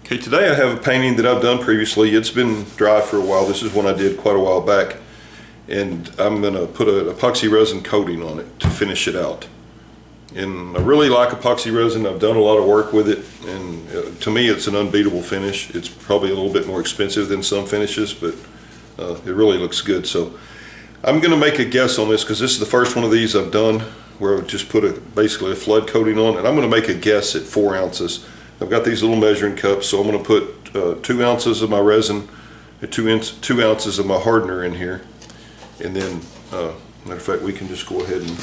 Okay, today I have a painting that I've done previously. It's been dry for a while. This is one I did quite a while back. And I'm going to put an epoxy resin coating on it to finish it out. And I really like epoxy resin. I've done a lot of work with it, and to me it's an unbeatable finish. It's probably a little bit more expensive than some finishes, but it really looks good. So I'm going to make a guess on this because this is the first one of these I've done where I've just put basically a flood coating on, and I'm going to make a guess at 4 ounces. I've got these little measuring cups, so I'm going to put 2 ounces of my resin and 2 ounces of my hardener in here. And then, matter of fact, we can just go ahead and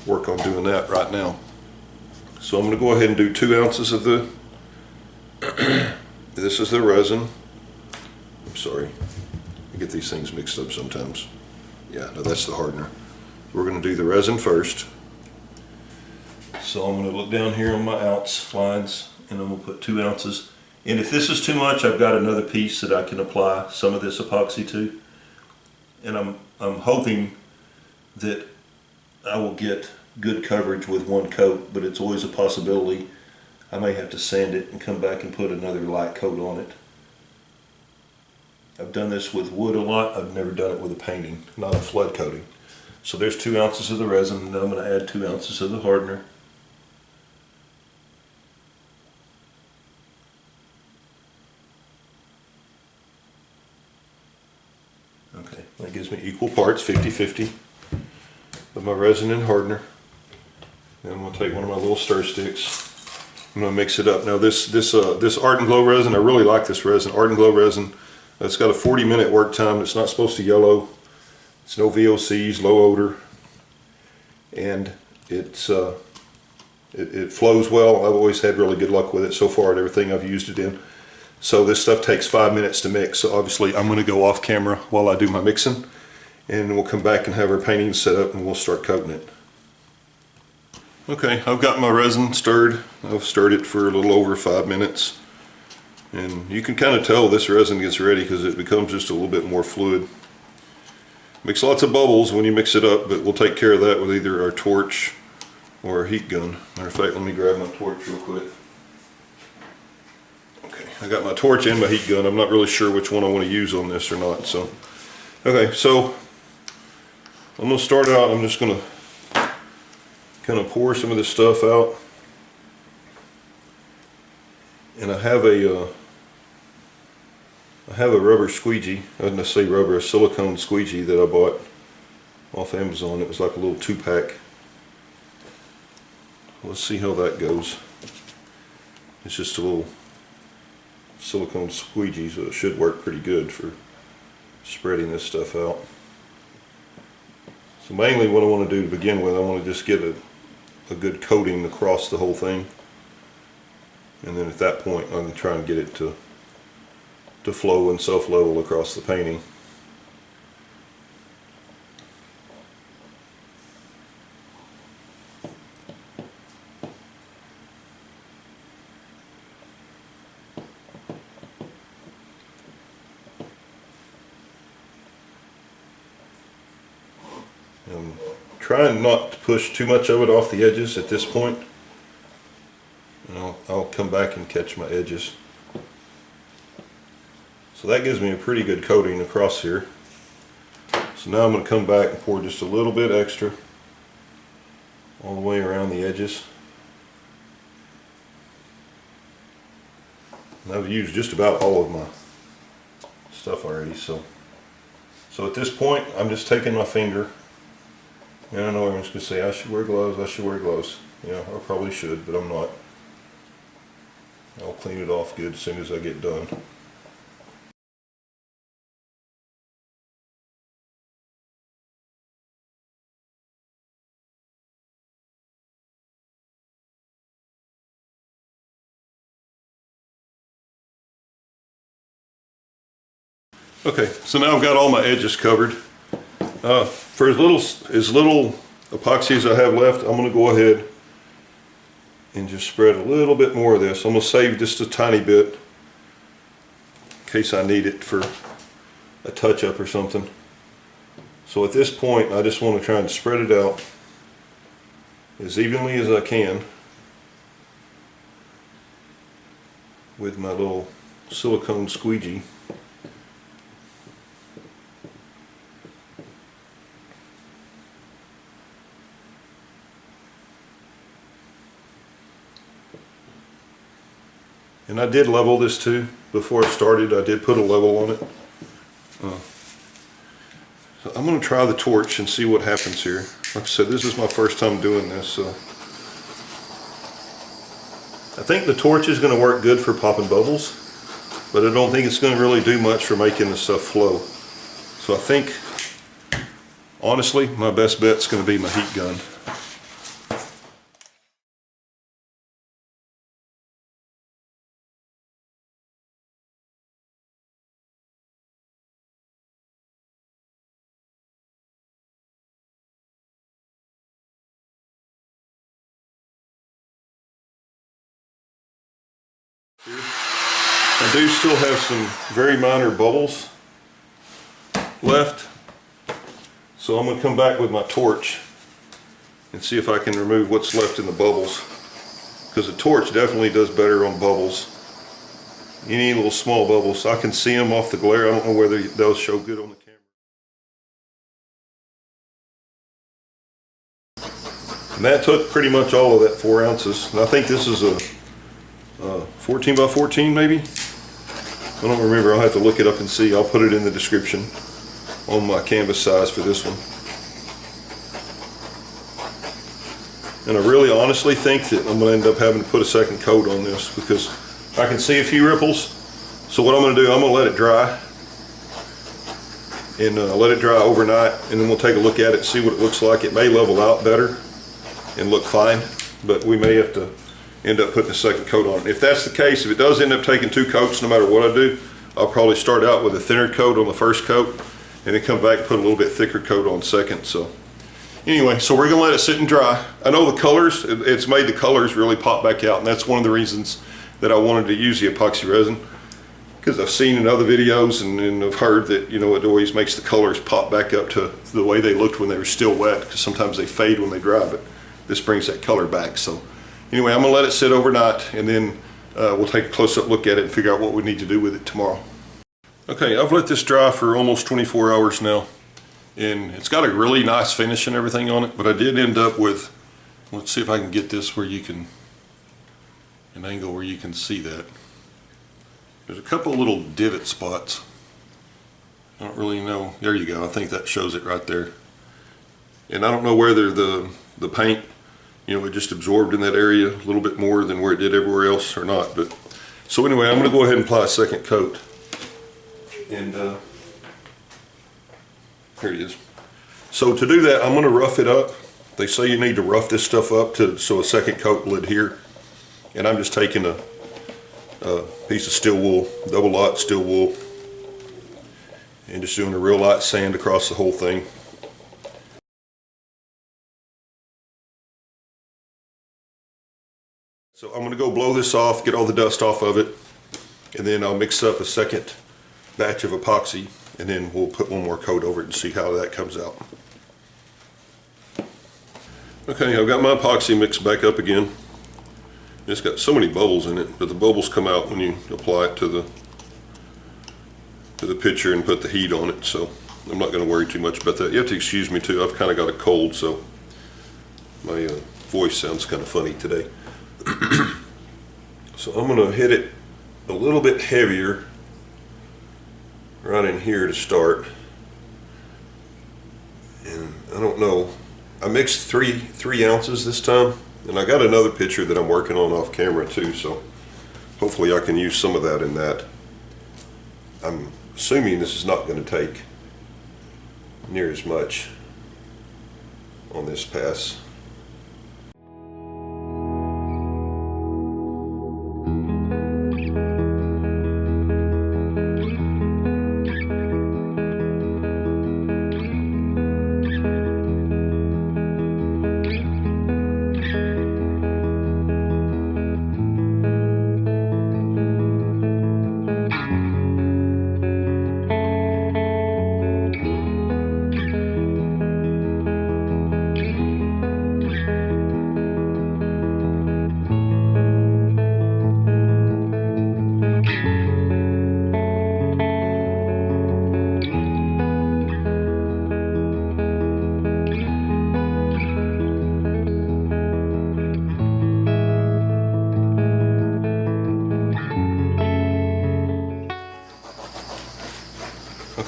work on doing that right now. So I'm going to go ahead and do 2 ounces of the, this is the resin. I'm sorry, I get these things mixed up sometimes. Yeah, no, that's the hardener. We're going to do the resin first. So I'm going to look down here on my ounce lines, and I'm going to put 2 ounces. And if this is too much, I've got another piece that I can apply some of this epoxy to. And I'm hoping that I will get good coverage with one coat, but it's always a possibility. I may have to sand it and come back and put another light coat on it. I've done this with wood a lot. I've never done it with a painting, not a flood coating. So there's 2 ounces of the resin, and then I'm going to add 2 ounces of the hardener. Okay, that gives me equal parts, 50-50, of my resin and hardener. Then I'm going to take one of my little stir sticks. I'm going to mix it up. Now this Art and Glow resin, I really like this resin. Art and Glow resin, it's got a 40-minute work time. It's not supposed to yellow. It's no VOCs, low odor, and it flows well. I've always had really good luck with it so far at everything I've used it in. So this stuff takes 5 minutes to mix. So obviously I'm going to go off camera while I do my mixing, and we'll come back and have our painting set up and we'll start coating it. Okay, I've got my resin stirred. I've stirred it for a little over 5 minutes. And you can kind of tell this resin gets ready because it becomes just a little bit more fluid. Makes lots of bubbles when you mix it up, but we'll take care of that with either our torch or our heat gun. Matter of fact, let me grab my torch real quick. Okay, I got my torch and my heat gun. I'm not really sure which one I want to use on this or not. So, okay, so I'm going to start out. I'm just going to kind of pour some of this stuff out. And I have a rubber squeegee. I didn't say rubber, a silicone squeegee that I bought off Amazon. It was like a little 2-pack. Let's see how that goes. It's just a little silicone squeegee, so it should work pretty good for spreading this stuff out. So mainly what I want to do to begin with, I want to just get a good coating across the whole thing. And then at that point, I'm going to try and get it to flow and self-level across the painting. I'm trying not to push too much of it off the edges at this point. And I'll come back and catch my edges. So that gives me a pretty good coating across here. So now I'm going to come back and pour just a little bit extra all the way around the edges. And I've used just about all of my stuff already. So at this point, I'm just taking my finger. And I know everyone's going to say, I should wear gloves, I should wear gloves. Yeah, I probably should, but I'm not. I'll clean it off good as soon as I get done. Okay, so now I've got all my edges covered. For as little epoxy as I have left, I'm going to go ahead and just spread a little bit more of this. I'm going to save just a tiny bit in case I need it for a touch-up or something. So at this point, I just want to try and spread it out as evenly as I can. with my little silicone squeegee. And I did level this too. Before I started, I did put a level on it. So I'm going to try the torch and see what happens here. Like I said, this is my first time doing this, so I think the torch is going to work good for popping bubbles, but I don't think it's going to really do much for making the stuff flow. So I think, honestly, my best bet's going to be my heat gun. I do still have some very minor bubbles left, so I'm going to come back with my torch and see if I can remove what's left in the bubbles, because the torch definitely does better on bubbles. Any little small bubbles, I can see them off the glare. I don't know whether they'll show good on the camera. And that took pretty much all of that 4 ounces, and I think this is a 14 by 14 maybe? I don't remember, I'll have to look it up and see. I'll put it in the description on my canvas size for this one. And I really honestly think that I'm going to end up having to put a second coat on this, because I can see a few ripples. So what I'm going to do, I'm going to let it dry, and let it dry overnight, and then we'll take a look at it and see what it looks like. It may level out better and look fine, but we may have to end up putting a second coat on it. If that's the case, if it does end up taking 2 coats, no matter what I do, I'll probably start out with a thinner coat on the first coat and then come back and put a little bit thicker coat on second. So anyway, so we're gonna let it sit and dry. I know the colors, it's made the colors really pop back out, and that's one of the reasons that I wanted to use the epoxy resin, because I've seen in other videos and I've heard that, you know, it always makes the colors pop back up to the way they looked when they were still wet, because sometimes they fade when they dry, but this brings that color back. So anyway, I'm going to let it sit overnight, and then we'll take a close-up look at it and figure out what we need to do with it tomorrow. Okay, I've let this dry for almost 24 hours now, and it's got a really nice finish and everything on it, but I did end up with, let's see if I can get this where you can, an angle where you can see that. There's a couple little divot spots. I don't really know. There you go. I think that shows it right there. And I don't know whether the paint, you know, it just absorbed in that area a little bit more than where it did everywhere else or not. But so anyway, I'm going to go ahead and apply a second coat. And here it is. So to do that, I'm going to rough it up. They say you need to rough this stuff up so a second coat will adhere. And I'm just taking a piece of steel wool, double lot steel wool, and just doing a real light sand across the whole thing. So I'm going to go blow this off, get all the dust off of it, and then I'll mix up a second batch of epoxy, and then we'll put one more coat over it and see how that comes out. Okay, I've got my epoxy mixed back up again. It's got so many bubbles in it, but the bubbles come out when you apply it to the picture and put the heat on it, so I'm not going to worry too much about that. You have to excuse me too, I've kind of got a cold, so my voice sounds kind of funny today. So I'm going to hit it a little bit heavier right in here to start. And I don't know, I mixed three ounces this time, and I got another picture that I'm working on off camera too, so hopefully I can use some of that in that. I'm assuming this is not going to take near as much on this pass.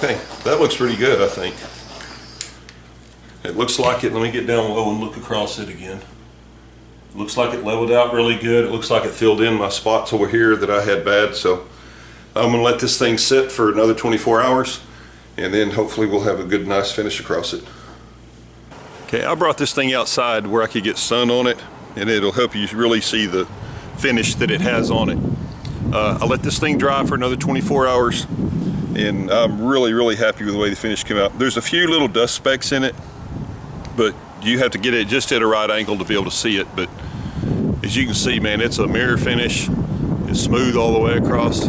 Okay, that looks pretty good, I think. It looks like it. Let me get down low and look across it again. It looks like it leveled out really good. It looks like it filled in my spots over here that I had bad. So I'm gonna let this thing sit for another 24 hours and then hopefully we'll have a good, nice finish across it. Okay, I brought this thing outside where I could get sun on it and it'll help you really see the finish that it has on it. I let this thing dry for another 24 hours and I'm really happy with the way the finish came out. There's a few little dust specks in it, but you have to get it just at a right angle to be able to see it. But as you can see, man, it's a mirror finish. It's smooth all the way across.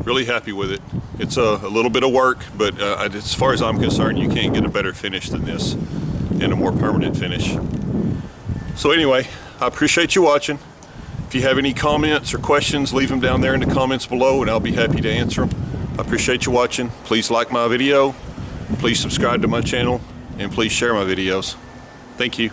Really happy with it. It's a little bit of work, but as far as I'm concerned, you can't get a better finish than this and a more permanent finish. So anyway, I appreciate you watching. If you have any comments or questions, leave them down there in the comments below and I'll be happy to answer them. I appreciate you watching. Please like my video, please subscribe to my channel, and please share my videos. Thank you.